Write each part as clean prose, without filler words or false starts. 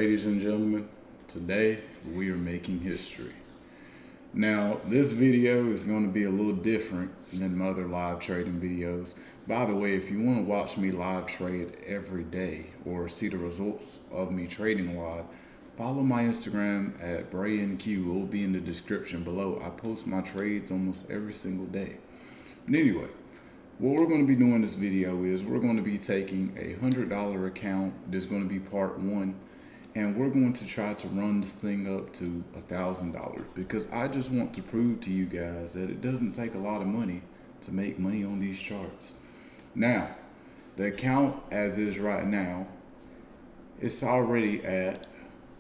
Ladies and gentlemen, today we are making history. Now, this video is going to be a little different than my other live trading videos. By the way, if you want to watch me live trade every day or see the results of me trading live, follow my Instagram at BrayNQ. It will be in the description below. I post my trades almost every single day. But anyway, what we're going to be doing in this video is we're going to be taking a $100 account. This is going to be part one. And we're going to try to run this thing up to $1,000 because I just want to prove to you guys that it doesn't take a lot of money to make money on these charts. Now, the account as is right now, it's already at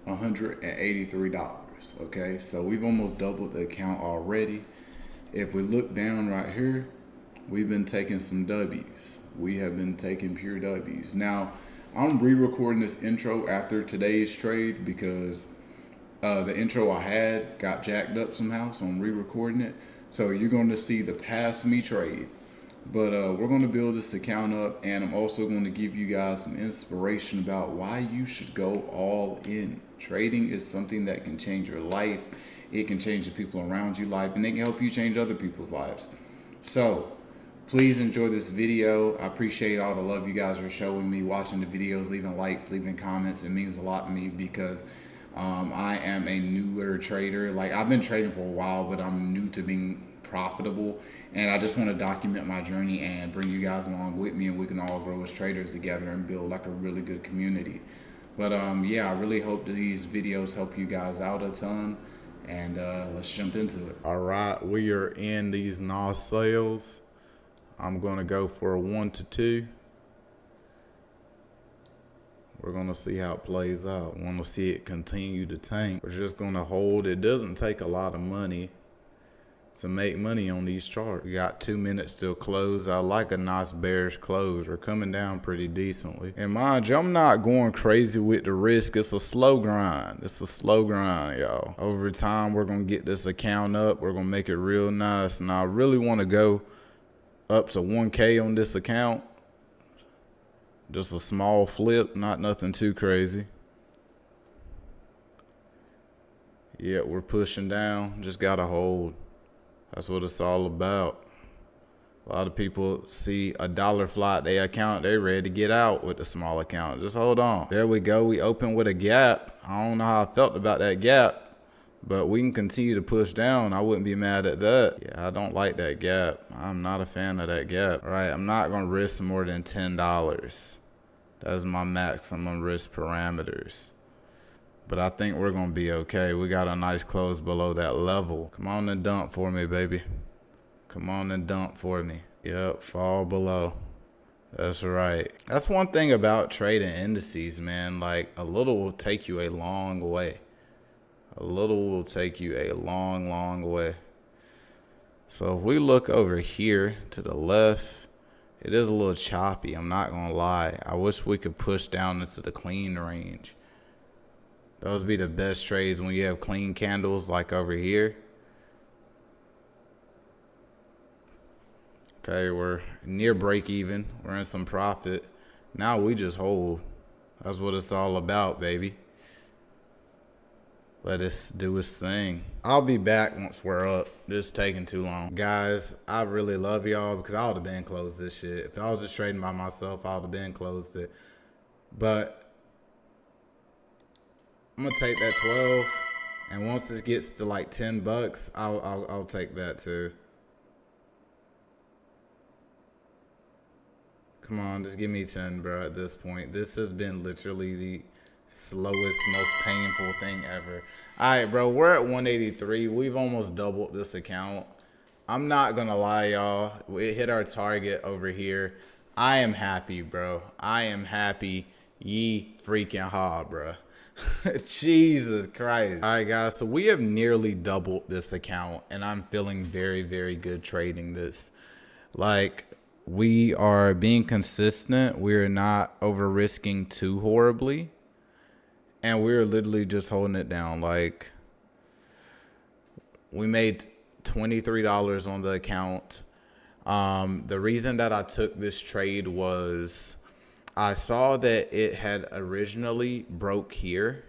$183. Okay, so we've almost doubled the account already. If we look down right here, we've been taking some W's. We have been taking pure W's. Now, I'm re-recording this intro after today's trade because the intro I had got jacked up somehow, so I'm re-recording it. So you're going to see the past me trade. But we're going to build this account up, and I'm also going to give you guys some inspiration about why you should go all in. Trading is something that can change your life. It can change the people around you life, and it can help you change other people's lives. So please enjoy this video. I appreciate all the love you guys are showing me, watching the videos, leaving likes, leaving comments. It means a lot to me because I am a newer trader. Like, I've been trading for a while, but I'm new to being profitable. And I just want to document my journey and bring you guys along with me, and we can all grow as traders together and build like a really good community. But yeah, I really hope that these videos help you guys out a ton. And let's jump into it. All right, we are in these NOS sales. I'm going to go for a 1 to 2. We're going to see how it plays out. I want to see it continue to tank. We're just going to hold. It doesn't take a lot of money to make money on these charts. We got 2 minutes till close. I like a nice bearish close. We're coming down pretty decently. And mind you, I'm not going crazy with the risk. It's a slow grind. It's a slow grind, y'all. Over time, we're going to get this account up. We're going to make it real nice. And I really want to go up to 1K on this account. Just a small flip, not nothing too crazy. Yeah, we're pushing down, just gotta hold. That's what it's all about. A lot of people see a dollar fly at their account, they ready to get out with the small account. Just hold on. There we go, we open with a gap. I don't know how I felt about that gap, but we can continue to push down. I wouldn't be mad at that. Yeah, I don't like that gap. I'm not a fan of that gap. All right, I'm not going to risk more than $10. That's my maximum risk parameters. But I think we're going to be okay. We got a nice close below that level. Come on and dump for me, baby. Come on and dump for me. Yep, fall below. That's right. That's one thing about trading indices, man. Like, a little will take you a long way. A little will take you a long, long way. So if we look over here to the left, it is a little choppy. I'm not going to lie. I wish we could push down into the clean range. Those be the best trades when you have clean candles like over here. Okay, we're near break even. We're in some profit. Now we just hold. That's what it's all about, baby. Let us do its thing. I'll be back once we're up. This is taking too long. Guys, I really love y'all because I would have been closed this shit. If I was just trading by myself, I would have been closed it. But I'm gonna take that 12. And once this gets to like $10, I'll take that too. Come on, just give me 10, bro, at this point. This has been literally the slowest, most painful thing ever. All right, bro, we're at 183. We've almost doubled this account. I'm not gonna lie, y'all. We hit our target over here. I am happy, bro. I am happy. Ye freaking ha, bro. Jesus Christ. All right, guys, so we have nearly doubled this account, and I'm feeling very, very good trading this. Like, we are being consistent. We're not over risking too horribly. And we're literally just holding it down. Like, we made $23 on the account. The reason that I took this trade was I saw that it had originally broke here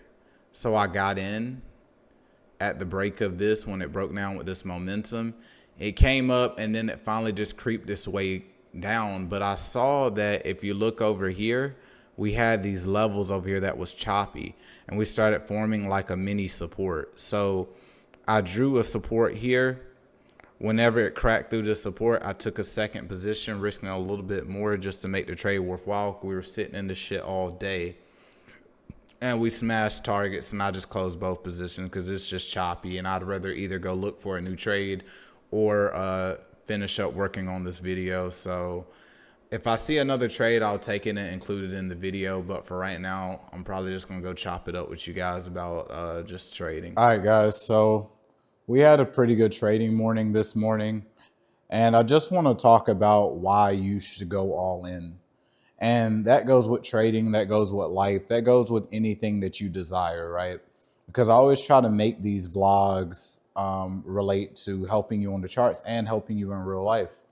So I got in at the break of this when it broke down with this momentum. It came up and then it finally just creeped its way down. But I saw that if you look over here, we had these levels over here that was choppy, and we started forming like a mini support. So I drew a support here. Whenever it cracked through the support, I took a second position, risking a little bit more just to make the trade worthwhile. We were sitting in the shit all day, and we smashed targets, and I just closed both positions because it's just choppy, and I'd rather either go look for a new trade or finish up working on this video. So if I see another trade, I'll take it and include it in the video. But for right now, I'm probably just going to go chop it up with you guys about just trading. All right, guys. So we had a pretty good trading morning this morning, and I just want to talk about why you should go all in. And that goes with trading, that goes with life, that goes with anything that you desire, right? Because I always try to make these vlogs relate to helping you on the charts and helping you in real life.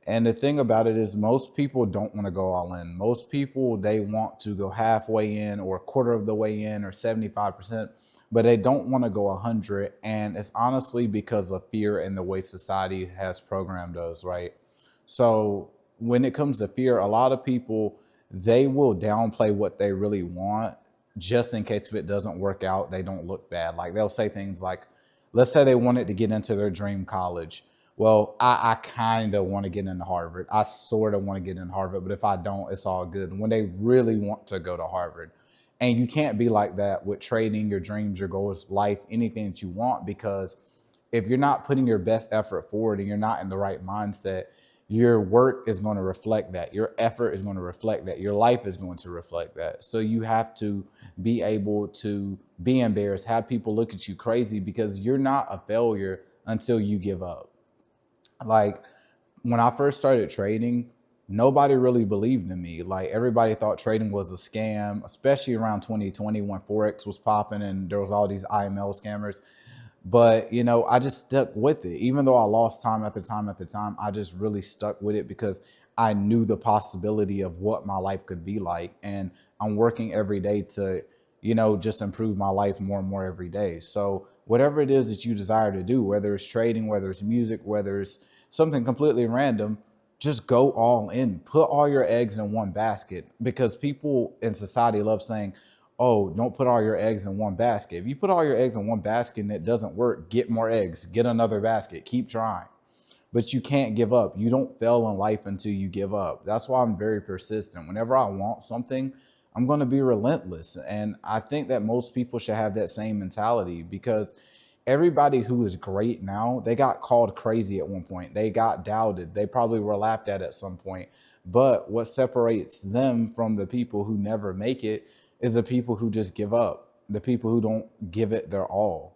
And the thing about it is most people don't want to go all in. Most people, they want to go halfway in or a quarter of the way in or 75%, but they don't want to go 100. And it's honestly because of fear and the way society has programmed us, right? So when it comes to fear, a lot of people, they will downplay what they really want just in case if it doesn't work out, they don't look bad. Like they'll say things like, let's say they wanted to get into their dream college. Well, I kind of want to get into Harvard. I sort of want to get into Harvard, but if I don't, it's all good. When they really want to go to Harvard. And you can't be like that with trading, your dreams, your goals, life, anything that you want, because if you're not putting your best effort forward and you're not in the right mindset, your work is going to reflect that. Your effort is going to reflect that. Your life is going to reflect that. So you have to be able to be embarrassed, have people look at you crazy, because you're not a failure until you give up. Like when I first started trading, nobody really believed in me. Like everybody thought trading was a scam, especially around 2020 when Forex was popping and there was all these IML scammers. But, you know, I just stuck with it. Even though I lost time after time after time, I just really stuck with it because I knew the possibility of what my life could be like. And I'm working every day to, you know, just improve my life more and more every day. So whatever it is that you desire to do, whether it's trading, whether it's music, whether it's something completely random, just go all in. Put all your eggs in one basket, because people in society love saying, oh, don't put all your eggs in one basket. If you put all your eggs in one basket and it doesn't work, get more eggs, get another basket, keep trying. But you can't give up. You don't fail in life until you give up. That's why I'm very persistent. Whenever I want something, I'm going to be relentless. And I think that most people should have that same mentality, because everybody who is great now, they got called crazy at one point. They got doubted. They probably were laughed at some point. But what separates them from the people who never make it is the people who just give up, the people who don't give it their all.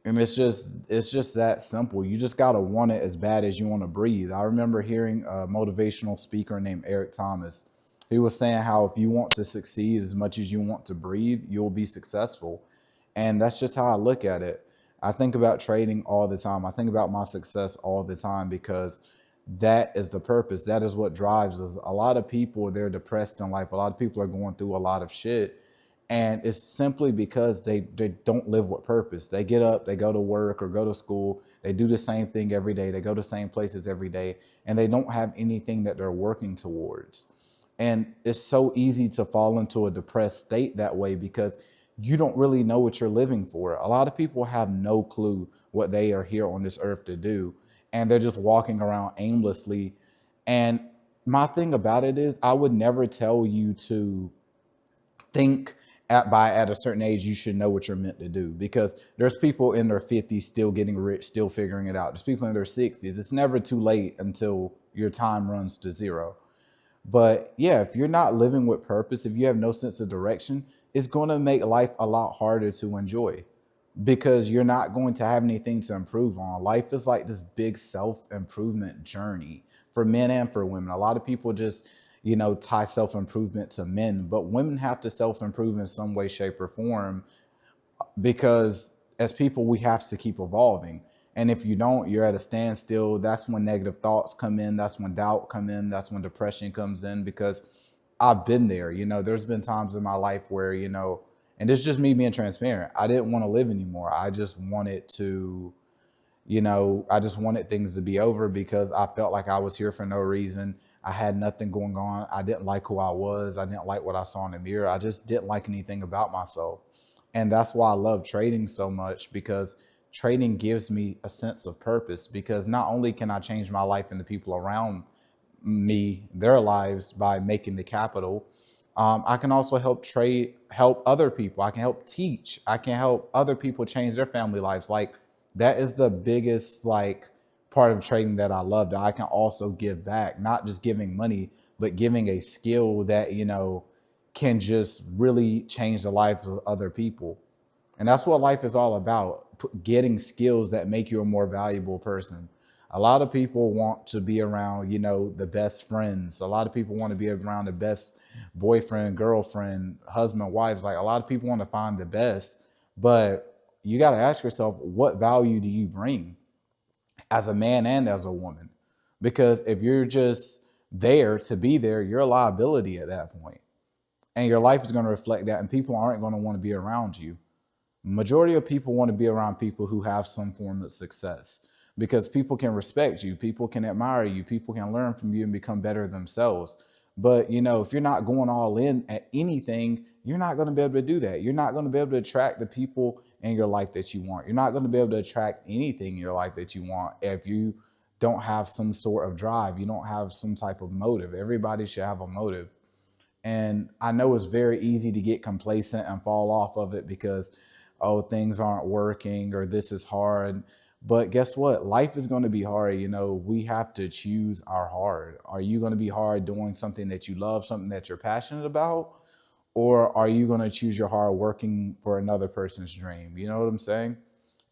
And it's just that simple. You just got to want it as bad as you want to breathe. I remember hearing a motivational speaker named Eric Thomas. He was saying how if you want to succeed as much as you want to breathe, you'll be successful. And that's just how I look at it. I think about trading all the time. I think about my success all the time, because that is the purpose. That is what drives us. A lot of people, they're depressed in life. A lot of people are going through a lot of shit. And it's simply because they don't live with purpose. They get up, they go to work or go to school. They do the same thing every day. They go to the same places every day, and they don't have anything that they're working towards. And it's so easy to fall into a depressed state that way, because you don't really know what you're living for. A lot of people have no clue what they are here on this earth to do, and they're just walking around aimlessly. And my thing about it is, I would never tell you to think at a certain age you should know what you're meant to do, because there's people in their 50s still getting rich, still figuring it out. There's people in their 60s. It's never too late until your time runs to zero. But yeah, if you're not living with purpose, if you have no sense of direction, it's going to make life a lot harder to enjoy, because you're not going to have anything to improve on. Life is like this big self-improvement journey for men and for women. A lot of people just, you know, tie self-improvement to men, but women have to self-improve in some way, shape, or form, because as people, we have to keep evolving. And if you don't, you're at a standstill. That's when negative thoughts come in. That's when doubt come in. That's when depression comes in, because I've been there. You know, there's been times in my life where, you know, And this is just me being transparent. I didn't want to live anymore. I just wanted to, I just wanted things to be over because I felt like I was here for no reason. I had nothing going on. I didn't like who I was. I didn't like what I saw in the mirror. I just didn't like anything about myself. And that's why I love trading so much, because trading gives me a sense of purpose, because not only can I change my life and the people around me, their lives, by making the capital, I can also help other people. I can help teach. I can help other people change their family lives. Like, that is the biggest part of trading that I love, that I can also give back, not just giving money, but giving a skill that, can just really change the lives of other people. And that's what life is all about, getting skills that make you a more valuable person. A lot of people want to be around, the best friends. A lot of people want to be around the best boyfriend, girlfriend, husband, wives. Like, a lot of people want to find the best, but you got to ask yourself, what value do you bring as a man and as a woman? Because if you're just there to be there, you're a liability at that point. And your life is going to reflect that, and people aren't going to want to be around you. Majority of people want to be around people who have some form of success, because people can respect you, people can admire you, people can learn from you and become better themselves. But if you're not going all in at anything, you're not going to be able to do that. You're not going to be able to attract the people in your life that you want. You're not going to be able to attract anything in your life that you want if you don't have some sort of drive. You don't have some type of motive. Everybody should have a motive. And I know it's very easy to get complacent and fall off of it because, oh, things aren't working or this is hard. But guess what? Life is going to be hard. We have to choose our hard. Are you going to be hard doing something that you love, something that you're passionate about? Or are you going to choose your hard working for another person's dream? You know what I'm saying?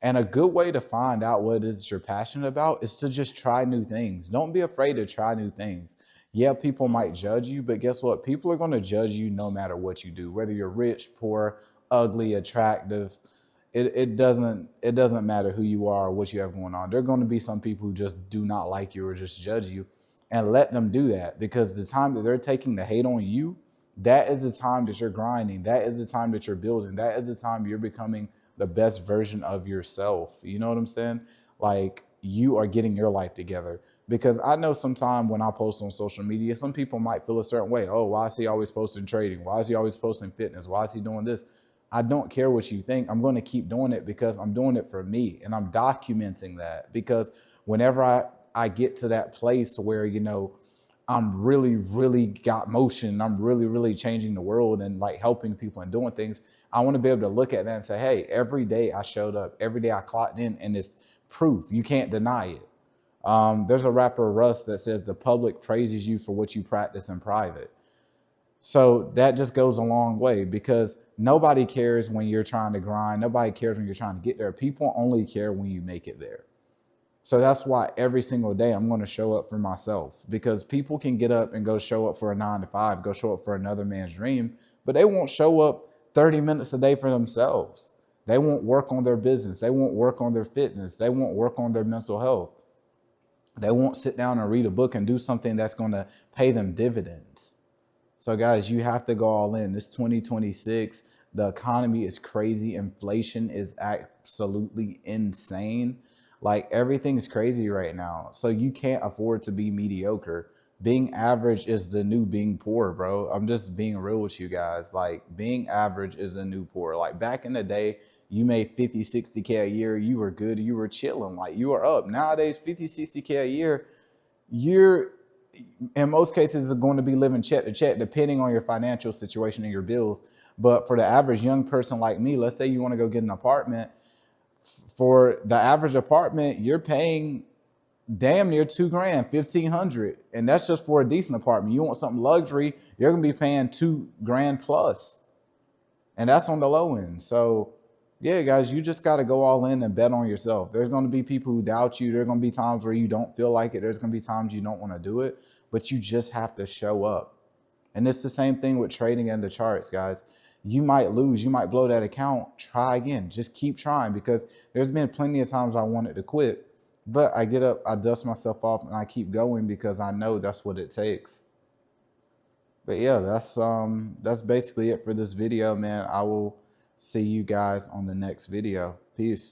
And a good way to find out what it is you're passionate about is to just try new things. Don't be afraid to try new things. Yeah, people might judge you, but guess what? People are going to judge you no matter what you do, whether you're rich, poor, ugly, attractive. It doesn't matter who you are or what you have going on. There are going to be some people who just do not like you or just judge you, and let them do that, because the time that they're taking the hate on you, that is the time that you're grinding. That is the time that you're building. That is the time you're becoming the best version of yourself. You know what I'm saying? Like, you are getting your life together. Because I know sometimes when I post on social media, some people might feel a certain way. Oh, why is he always posting trading? Why is he always posting fitness? Why is he doing this? I don't care what you think. I'm going to keep doing it because I'm doing it for me, and I'm documenting that, because whenever I get to that place where, I'm really, really got motion, I'm really, really changing the world and like helping people and doing things, I want to be able to look at that and say, hey, every day I showed up, every day I clocked in, and it's proof. You can't deny it. There's a rapper, Russ, that says the public praises you for what you practice in private. So that just goes a long way, because nobody cares when you're trying to grind. Nobody cares when you're trying to get there. People only care when you make it there. So that's why every single day I'm going to show up for myself, because people can get up and go show up for a 9 to 5, go show up for another man's dream, but they won't show up 30 minutes a day for themselves. They won't work on their business. They won't work on their fitness. They won't work on their mental health. They won't sit down and read a book and do something that's going to pay them dividends. So guys, you have to go all in. This 2026, the economy is crazy. Inflation is absolutely insane. Like, everything is crazy right now. So you can't afford to be mediocre. Being average is the new being poor, bro. I'm just being real with you guys. Like, being average is the new poor. Like, back in the day, you made 50, 60K a year. You were good. You were chilling. Like, you were up. Nowadays, 50, 60K a year, you're in most cases are going to be living check to check, depending on your financial situation and your bills. But for the average young person like me, let's say you want to go get an apartment. For the average apartment, you're paying damn near $2,000, 1,500, and that's just for a decent apartment. You want something luxury, you're gonna be paying $2,000 plus, and that's on the low end. So yeah, guys, you just got to go all in and bet on yourself. There's going to be people who doubt you. There's going to be times where you don't feel like it. There's going to be times you don't want to do it, but you just have to show up. And it's the same thing with trading and the charts, guys. You might lose. You might blow that account. Try again. Just keep trying, because there's been plenty of times I wanted to quit, but I get up, I dust myself off, and I keep going because I know that's what it takes. But yeah, that's basically it for this video, man. I will See you guys on the next video. Peace.